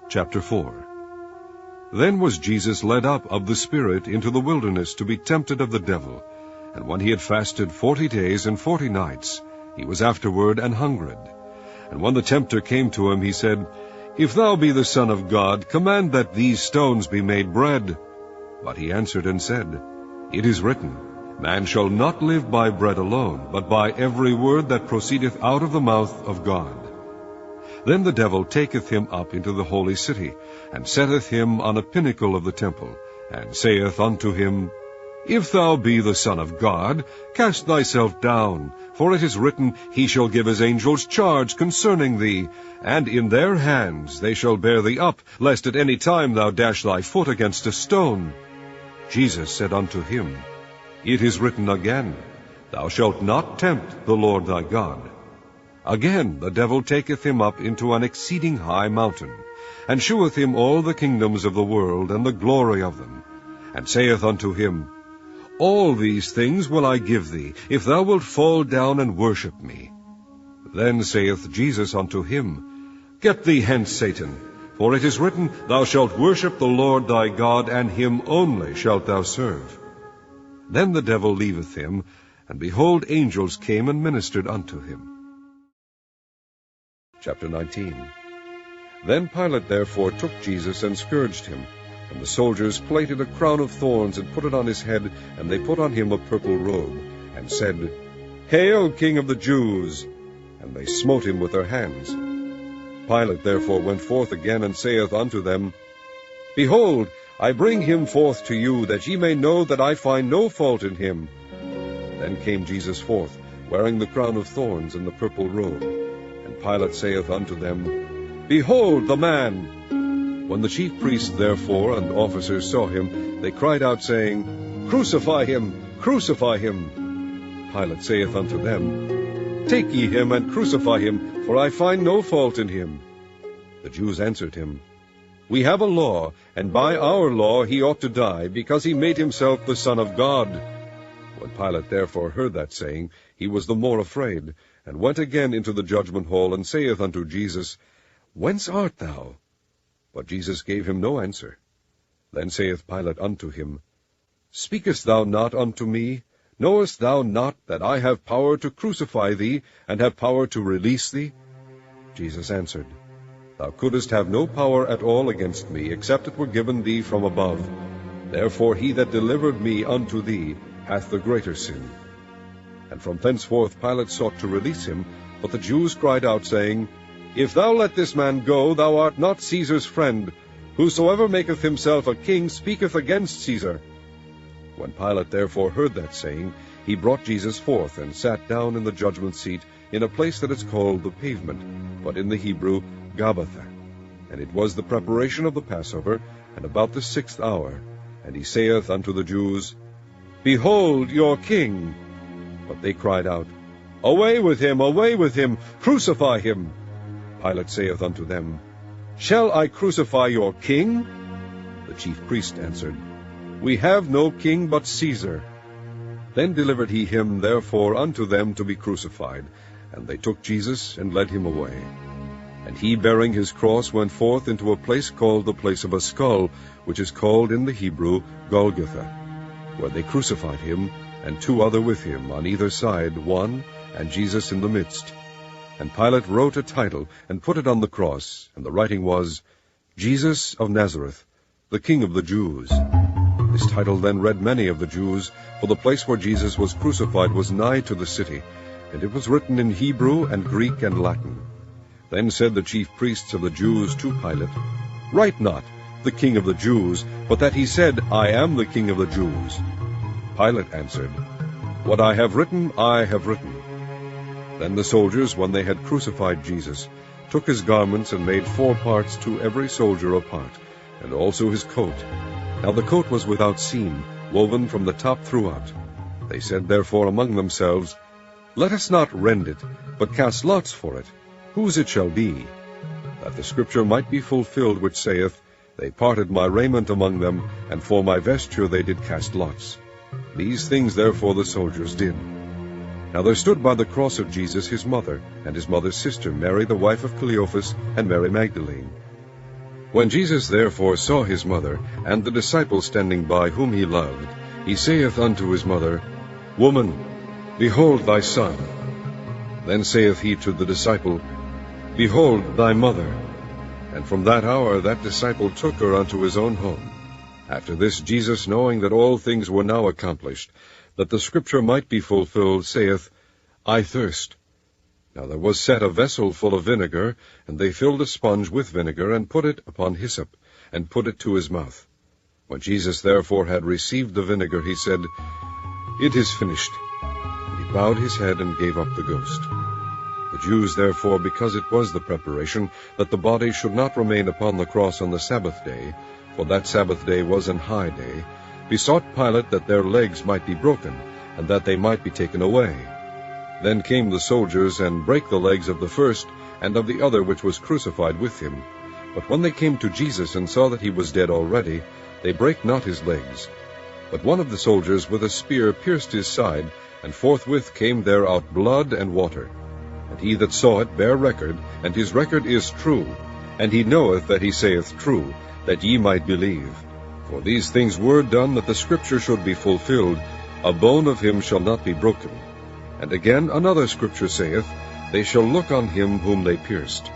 Chapter 4. Then was Jesus led up of the Spirit into the wilderness to be tempted of the devil. And when he had fasted 40 days and 40 nights, he was afterward an hungered. And when the tempter came to him, he said, If thou be the Son of God, command that these stones be made bread. But he answered and said, It is written, Man shall not live by bread alone, but by every word that proceedeth out of the mouth of God. Then the devil taketh him up into the holy city, and setteth him on a pinnacle of the temple, and saith unto him, If thou be the Son of God, cast thyself down, for it is written, He shall give his angels charge concerning thee, and in their hands they shall bear thee up, lest at any time thou dash thy foot against a stone. Jesus said unto him, It is written again, Thou shalt not tempt the Lord thy God. Again the devil taketh him up into an exceeding high mountain, and sheweth him all the kingdoms of the world, and the glory of them, and saith unto him, All these things will I give thee, if thou wilt fall down and worship me. Then saith Jesus unto him, Get thee hence, Satan, for it is written, Thou shalt worship the Lord thy God, and him only shalt thou serve. Then the devil leaveth him, and behold, angels came and ministered unto him. Chapter 19. Then Pilate therefore took Jesus and scourged him. And the soldiers plaited a crown of thorns, and put it on his head, and they put on him a purple robe, and said, Hail, King of the Jews! And they smote him with their hands. Pilate therefore went forth again, and saith unto them, Behold, I bring him forth to you, that ye may know that I find no fault in him. Then came Jesus forth, wearing the crown of thorns and the purple robe. And Pilate saith unto them, Behold the man! When the chief priests therefore and officers saw him, they cried out, saying, Crucify him! Crucify him! Pilate saith unto them, Take ye him, and crucify him, for I find no fault in him. The Jews answered him, We have a law, and by our law he ought to die, because he made himself the Son of God. When Pilate therefore heard that saying, he was the more afraid, and went again into the judgment hall, and saith unto Jesus, Whence art thou? But Jesus gave him no answer. Then saith Pilate unto him, Speakest thou not unto me? Knowest thou not that I have power to crucify thee, and have power to release thee? Jesus answered, Thou couldest have no power at all against me, except it were given thee from above. Therefore he that delivered me unto thee hath the greater sin. And from thenceforth Pilate sought to release him, but the Jews cried out, saying, If thou let this man go, thou art not Caesar's friend. Whosoever maketh himself a king speaketh against Caesar. When Pilate therefore heard that saying, he brought Jesus forth, and sat down in the judgment seat, in a place that is called the Pavement, but in the Hebrew Gabbatha. And it was the preparation of the Passover, and about the 6th hour. And he saith unto the Jews, Behold your king! But they cried out, Away with him, crucify him! Pilate saith unto them, Shall I crucify your king? The chief priest answered, We have no king but Caesar. Then delivered he him therefore unto them to be crucified. And they took Jesus, and led him away. And he, bearing his cross, went forth into a place called the place of a skull, which is called in the Hebrew Golgotha, where they crucified him, and 2 other with him, on either side, one, and Jesus in the midst. And Pilate wrote a title, and put it on the cross, and the writing was, Jesus of Nazareth, the King of the Jews. This title then read many of the Jews, for the place where Jesus was crucified was nigh to the city, and it was written in Hebrew and Greek and Latin. Then said the chief priests of the Jews to Pilate, Write not, the King of the Jews, but that he said, I am the King of the Jews. Pilate answered, What I have written, I have written. Then the soldiers, when they had crucified Jesus, took his garments, and made 4 parts to every soldier a part, and also his coat. Now the coat was without seam, woven from the top throughout. They said therefore among themselves, Let us not rend it, but cast lots for it, whose it shall be, that the scripture might be fulfilled, which saith, They parted my raiment among them, and for my vesture they did cast lots. These things therefore the soldiers did. Now there stood by the cross of Jesus his mother, and his mother's sister, Mary the wife of Cleophas, and Mary Magdalene. When Jesus therefore saw his mother, and the disciple standing by whom he loved, he saith unto his mother, Woman, behold thy son. Then saith he to the disciple, Behold thy mother. And from that hour that disciple took her unto his own home. After this Jesus, knowing that all things were now accomplished, that the scripture might be fulfilled, saith, I thirst. Now there was set a vessel full of vinegar, and they filled a sponge with vinegar, and put it upon hyssop, and put it to his mouth. When Jesus therefore had received the vinegar, he said, It is finished. And he bowed his head and gave up the ghost. The Jews therefore, because it was the preparation, that the body should not remain upon the cross on the Sabbath day, for that Sabbath day was an high day, besought Pilate that their legs might be broken, and that they might be taken away. Then came the soldiers, and brake the legs of the first, and of the other which was crucified with him. But when they came to Jesus, and saw that he was dead already, they brake not his legs. But one of the soldiers with a spear pierced his side, and forthwith came there out blood and water. And he that saw it bare record, and his record is true. And he knoweth that he saith true, that ye might believe. For these things were done, that the scripture should be fulfilled, A bone of him shall not be broken. And again another scripture saith, They shall look on him whom they pierced.